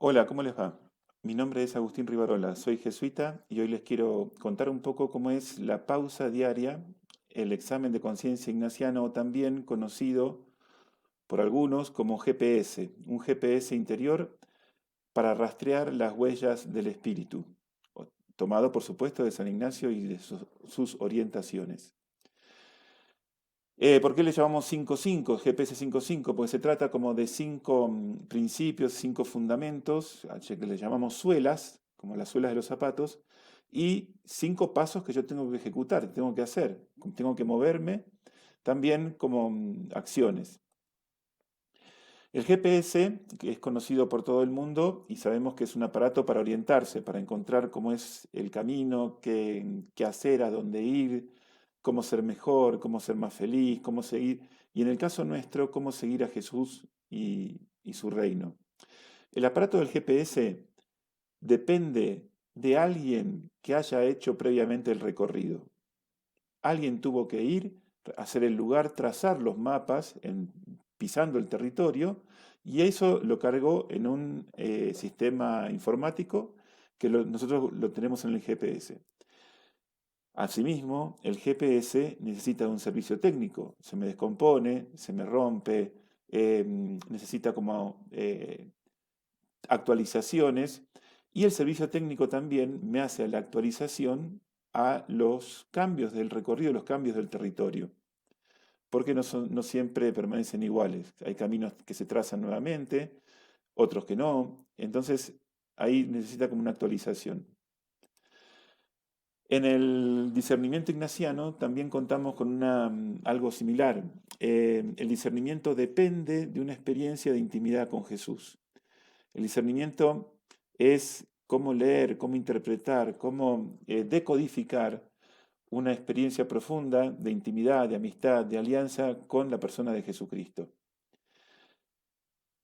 Hola, ¿cómo les va? Mi nombre es Agustín Rivarola, soy jesuita y hoy les quiero contar un poco cómo es la pausa diaria, el examen de conciencia ignaciano, o también conocido por algunos como GPS, un GPS interior para rastrear las huellas del espíritu, tomado por supuesto de San Ignacio y de sus orientaciones. ¿Por qué le llamamos 5-5, GPS 5-5? Porque se trata como de cinco principios, cinco fundamentos, que le llamamos suelas, como las suelas de los zapatos, y cinco pasos que yo tengo que ejecutar, que tengo que hacer, tengo que moverme, también como acciones. El GPS, que es conocido por todo el mundo y sabemos que es un aparato para orientarse, para encontrar cómo es el camino, qué hacer, a dónde ir, cómo ser mejor, cómo ser más feliz, cómo seguir, y en el caso nuestro, cómo seguir a Jesús y su reino. El aparato del GPS depende de alguien que haya hecho previamente el recorrido. Alguien tuvo que ir, hacer el lugar, trazar los mapas, pisando el territorio, y eso lo cargó en un sistema informático que nosotros lo tenemos en el GPS. Asimismo, el GPS necesita de un servicio técnico. Se me descompone, se me rompe, necesita como actualizaciones, y el servicio técnico también me hace la actualización a los cambios del recorrido, los cambios del territorio, porque no siempre permanecen iguales. Hay caminos que se trazan nuevamente, otros que no, entonces ahí necesita como una actualización. En el discernimiento ignaciano también contamos con algo similar. El discernimiento depende de una experiencia de intimidad con Jesús. El discernimiento es cómo leer, cómo interpretar, cómo decodificar una experiencia profunda de intimidad, de amistad, de alianza con la persona de Jesucristo.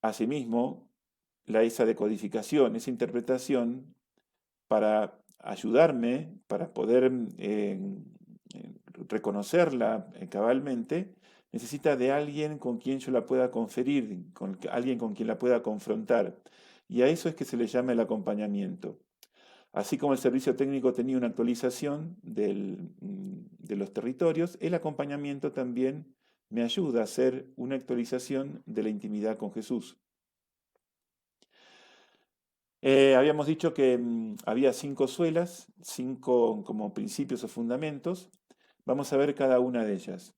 Asimismo, esa decodificación, esa interpretación, para ayudarme, para poder reconocerla cabalmente, necesita de alguien con quien yo la pueda conferir, con alguien con quien la pueda confrontar. Y a eso es que se le llama el acompañamiento. Así como el servicio técnico tenía una actualización de los territorios, el acompañamiento también me ayuda a hacer una actualización de la intimidad con Jesús. Habíamos dicho que había cinco suelas, cinco como principios o fundamentos. Vamos a ver cada una de ellas.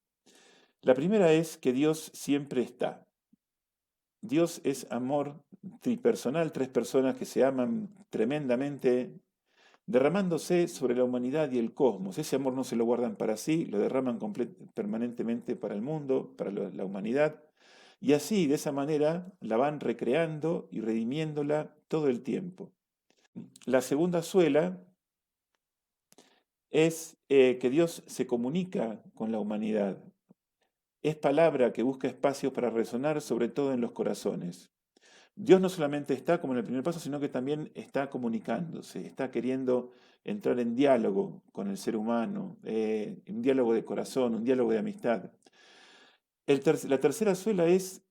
La primera es que Dios siempre está. Dios es amor tripersonal, tres personas que se aman tremendamente, derramándose sobre la humanidad y el cosmos. Ese amor no se lo guardan para sí, lo derraman permanentemente para el mundo, para la humanidad. Y así, de esa manera, la van recreando y redimiéndola todo el tiempo. La segunda suela es que Dios se comunica con la humanidad. Es palabra que busca espacios para resonar, sobre todo en los corazones. Dios no solamente está como en el primer paso, sino que también está comunicándose, está queriendo entrar en diálogo con el ser humano, un diálogo de corazón, un diálogo de amistad. La tercera suela es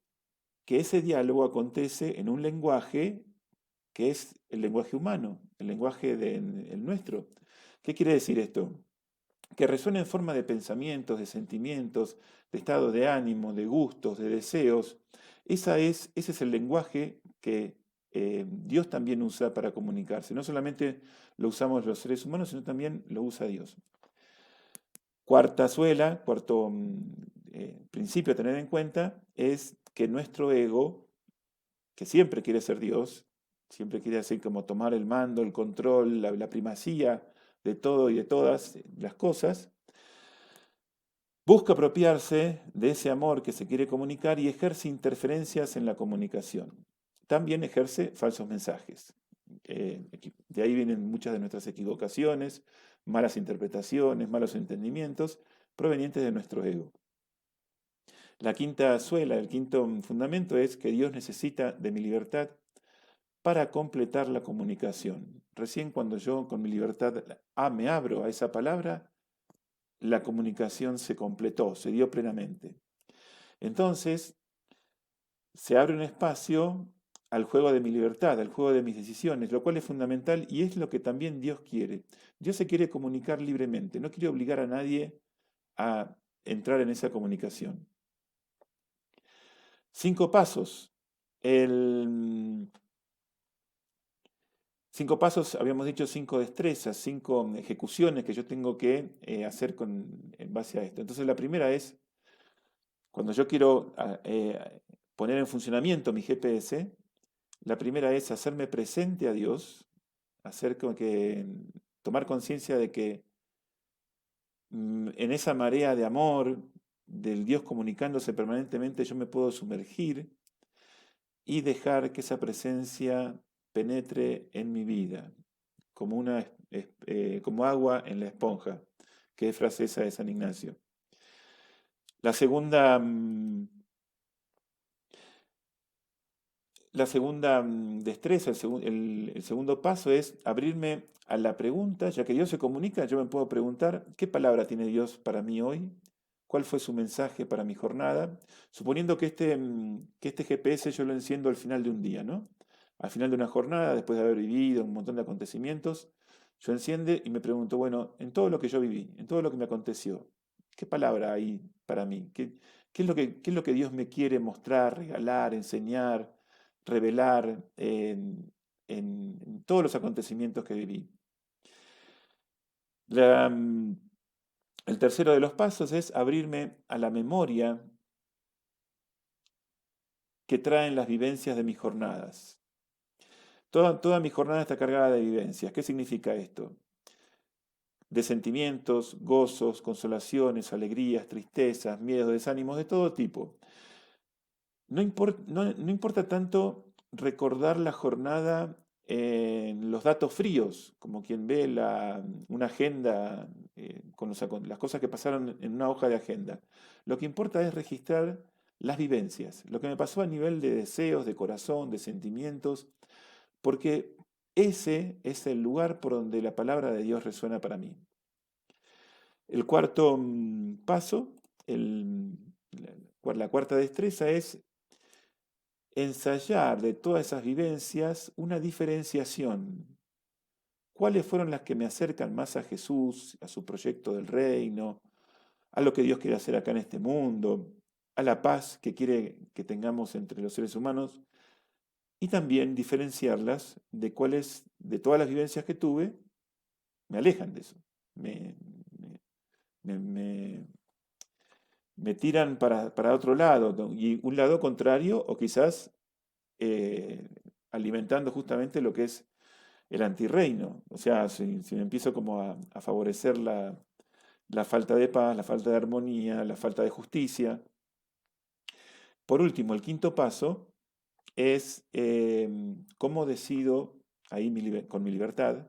que ese diálogo acontece en un lenguaje que es el lenguaje humano, el lenguaje el nuestro. ¿Qué quiere decir esto? Que resuena en forma de pensamientos, de sentimientos, de estado de ánimo, de gustos, de deseos. Ese es el lenguaje que Dios también usa para comunicarse. No solamente lo usamos los seres humanos, sino también lo usa Dios. Cuarta suela, cuarto principio a tener en cuenta, es que nuestro ego, que siempre quiere ser Dios, siempre quiere así como tomar el mando, el control, la primacía de todo y de todas las cosas, busca apropiarse de ese amor que se quiere comunicar y ejerce interferencias en la comunicación. También ejerce falsos mensajes. De ahí vienen muchas de nuestras equivocaciones, malas interpretaciones, malos entendimientos provenientes de nuestro ego. La quinta suela, el quinto fundamento es que Dios necesita de mi libertad para completar la comunicación. Recién cuando yo con mi libertad me abro a esa palabra, la comunicación se completó, se dio plenamente. Entonces, se abre un espacio al juego de mi libertad, al juego de mis decisiones, lo cual es fundamental y es lo que también Dios quiere. Dios se quiere comunicar libremente, no quiere obligar a nadie a entrar en esa comunicación. 5 pasos. El, 5 pasos, habíamos dicho 5 destrezas, 5 ejecuciones que yo tengo que hacer en base a esto. Entonces la primera es, cuando yo quiero poner en funcionamiento mi GPS, la primera es hacerme presente a Dios, hacer como que tomar conciencia de que en esa marea de amor, del Dios comunicándose permanentemente, yo me puedo sumergir y dejar que esa presencia penetre en mi vida, como, como agua en la esponja, que es frase esa de San Ignacio. La segunda, destreza, el segundo paso es abrirme a la pregunta, ya que Dios se comunica, yo me puedo preguntar, ¿qué palabra tiene Dios para mí hoy? ¿Cuál fue su mensaje para mi jornada? Suponiendo que este GPS yo lo enciendo al final de un día, ¿no? Al final de una jornada, después de haber vivido un montón de acontecimientos, yo enciende y me pregunto, bueno, en todo lo que yo viví, en todo lo que me aconteció, ¿qué palabra hay para mí? ¿Qué es lo que Dios me quiere mostrar, regalar, enseñar, revelar en todos los acontecimientos que viví? La, mm, el tercero de los pasos es abrirme a la memoria que traen las vivencias de mis jornadas. Toda mi jornada está cargada de vivencias. ¿Qué significa esto? De sentimientos, gozos, consolaciones, alegrías, tristezas, miedos, desánimos, de todo tipo. No importa tanto recordar la jornada en los datos fríos, como quien ve una agenda con las cosas que pasaron en una hoja de agenda. Lo que importa es registrar las vivencias, lo que me pasó a nivel de deseos, de corazón, de sentimientos, porque ese es el lugar por donde la palabra de Dios resuena para mí. El cuarto paso, la cuarta destreza es ensayar de todas esas vivencias una diferenciación. ¿Cuáles fueron las que me acercan más a Jesús, a su proyecto del reino, a lo que Dios quiere hacer acá en este mundo, a la paz que quiere que tengamos entre los seres humanos? Y también diferenciarlas de cuáles, de todas las vivencias que tuve, me alejan de eso. Me, me- me- me tiran para otro lado, ¿no? Y un lado contrario, o quizás eh, alimentando justamente lo que es el antirreino. O sea, si me empiezo como a favorecer la falta de paz, la falta de armonía, la falta de justicia. Por último, el quinto paso es cómo decido, ahí con mi libertad,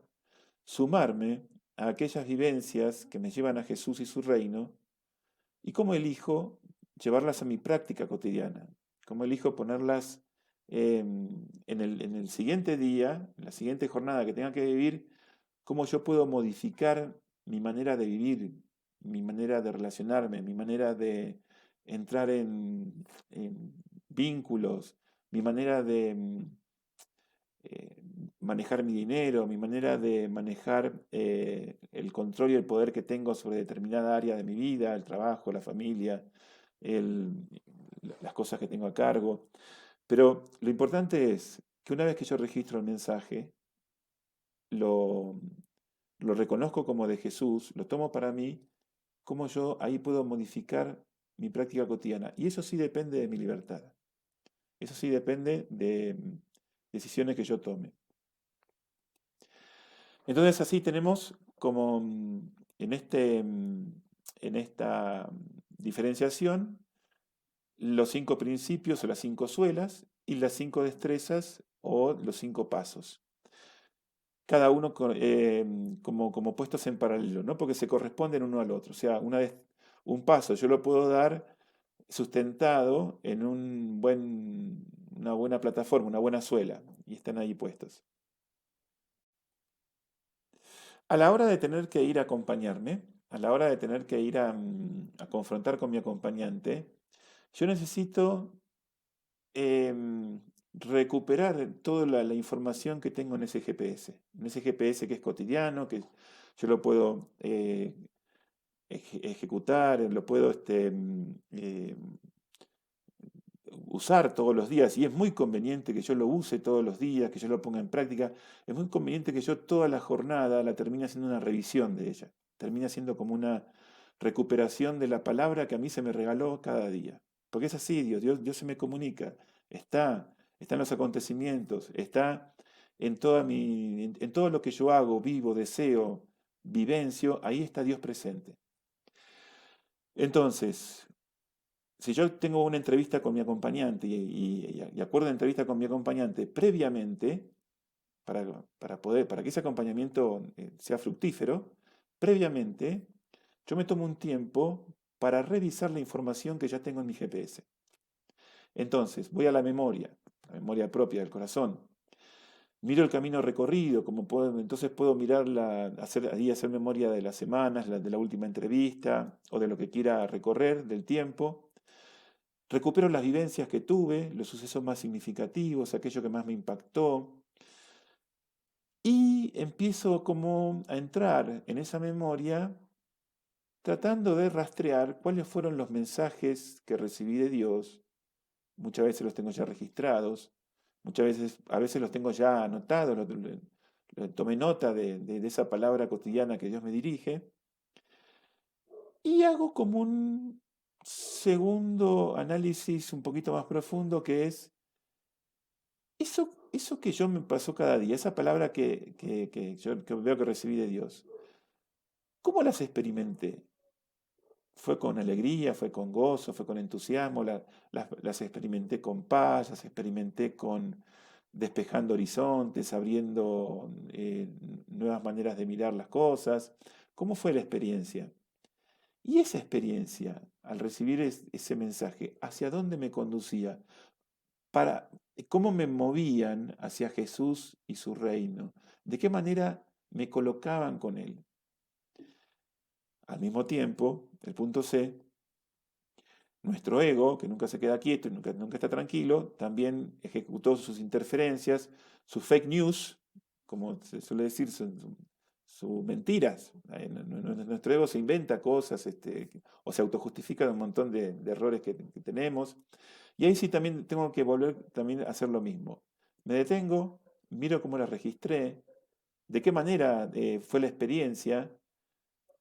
sumarme a aquellas vivencias que me llevan a Jesús y su reino, y cómo elijo llevarlas a mi práctica cotidiana, cómo elijo ponerlas en el siguiente día, en la siguiente jornada que tenga que vivir, cómo yo puedo modificar mi manera de vivir, mi manera de relacionarme, mi manera de entrar en vínculos, mi manera de eh, manejar mi dinero, mi manera de manejar el control y el poder que tengo sobre determinada área de mi vida, el trabajo, la familia, el- las cosas que tengo a cargo. Pero lo importante es que una vez que yo registro el mensaje, lo, lo reconozco como de Jesús, lo tomo para mí, cómo yo ahí puedo modificar mi práctica cotidiana. Y eso sí depende de mi libertad. Eso sí depende de decisiones que yo tome. Entonces así tenemos como en esta diferenciación los 5 principios o las 5 suelas y las 5 destrezas o los 5 pasos. Cada uno como puestos en paralelo, ¿no? Porque se corresponden uno al otro. O sea, un paso yo lo puedo dar sustentado en una buena plataforma, una buena suela, y están ahí puestos. A la hora de tener que ir a acompañarme, a la hora de tener que ir a confrontar con mi acompañante, yo necesito recuperar toda la información que tengo en ese GPS que es cotidiano, que yo lo puedo ejecutar, lo puedo usar todos los días, y es muy conveniente que yo lo use todos los días, que yo lo ponga en práctica. Es muy conveniente que yo toda la jornada la termine haciendo una revisión de ella, termina siendo como una recuperación de la palabra que a mí se me regaló cada día. Porque es así, Dios se me comunica, está en los acontecimientos, está en todo lo que yo hago, vivo, deseo, vivencio, ahí está Dios presente. Entonces, si yo tengo una entrevista con mi acompañante y acuerdo la entrevista con mi acompañante previamente, para que ese acompañamiento sea fructífero, previamente yo me tomo un tiempo para revisar la información que ya tengo en mi GPS. Entonces, voy a la memoria propia del corazón. Miro el camino recorrido, entonces puedo hacer memoria de las semanas, de la última entrevista o de lo que quiera recorrer, del tiempo. Recupero las vivencias que tuve, los sucesos más significativos, aquello que más me impactó, y empiezo como a entrar en esa memoria tratando de rastrear cuáles fueron los mensajes que recibí de Dios. Muchas veces los tengo ya registrados, a veces los tengo ya anotados, tomé nota de esa palabra cotidiana que Dios me dirige, y hago como un segundo análisis un poquito más profundo, que es eso que yo me pasó cada día, esa palabra que veo que recibí de Dios, ¿cómo las experimenté? ¿Fue con alegría, fue con gozo, fue con entusiasmo? Las experimenté con paz, las experimenté con despejando horizontes, abriendo nuevas maneras de mirar las cosas. ¿Cómo fue la experiencia? Y esa experiencia, al recibir ese mensaje, ¿hacia dónde me conducía? ¿Cómo me movían hacia Jesús y su reino? ¿De qué manera me colocaban con Él? Al mismo tiempo, el punto C, nuestro ego, que nunca se queda quieto y nunca está tranquilo, también ejecutó sus interferencias, sus fake news, como se suele decir, sus mentiras. Nuestro ego se inventa cosas, o se autojustifica de un montón de errores que tenemos. Y ahí sí también tengo que volver también a hacer lo mismo. Me detengo, miro cómo la registré, de qué manera fue la experiencia,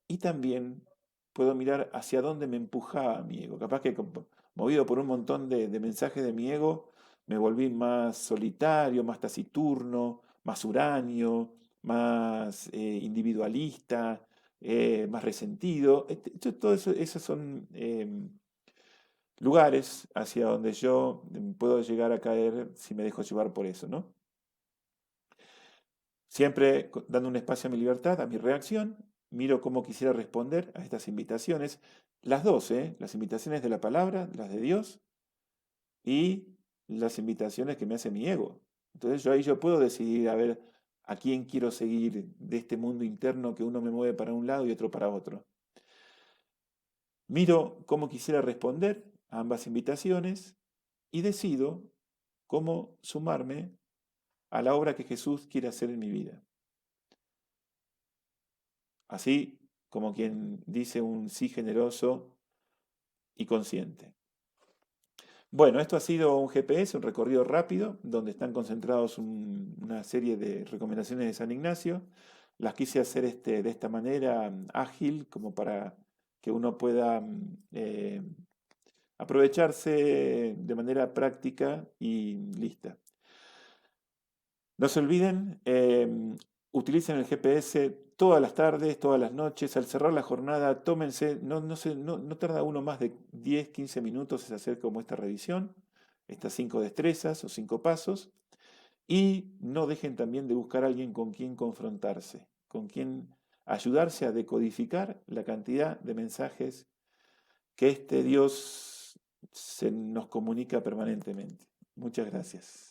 y también puedo mirar hacia dónde me empujaba mi ego. Capaz que movido por un montón de mensajes de mi ego, me volví más solitario, más taciturno, más huraño, más individualista, más resentido. Todo eso, esos son lugares hacia donde yo puedo llegar a caer si me dejo llevar por eso, ¿no? Siempre dando un espacio a mi libertad, a mi reacción, miro cómo quisiera responder a estas invitaciones, las dos, ¿eh? Las invitaciones de la palabra, las de Dios, y las invitaciones que me hace mi ego. Entonces yo puedo decidir a ver a quién quiero seguir de este mundo interno que uno me mueve para un lado y otro para otro. Miro cómo quisiera responder a ambas invitaciones y decido cómo sumarme a la obra que Jesús quiere hacer en mi vida. Así como quien dice un sí generoso y consciente. Bueno, esto ha sido un GPS, un recorrido rápido, donde están concentrados una serie de recomendaciones de San Ignacio. Las quise hacer de esta manera ágil, como para que uno pueda aprovecharse de manera práctica y lista. No se olviden, utilicen el GPS todas las tardes, todas las noches. Al cerrar la jornada, tómense, no tarda uno más de 10, 15 minutos en hacer como esta revisión, estas 5 destrezas o 5 pasos. Y no dejen también de buscar a alguien con quien confrontarse, con quien ayudarse a decodificar la cantidad de mensajes que este Dios se nos comunica permanentemente. Muchas gracias.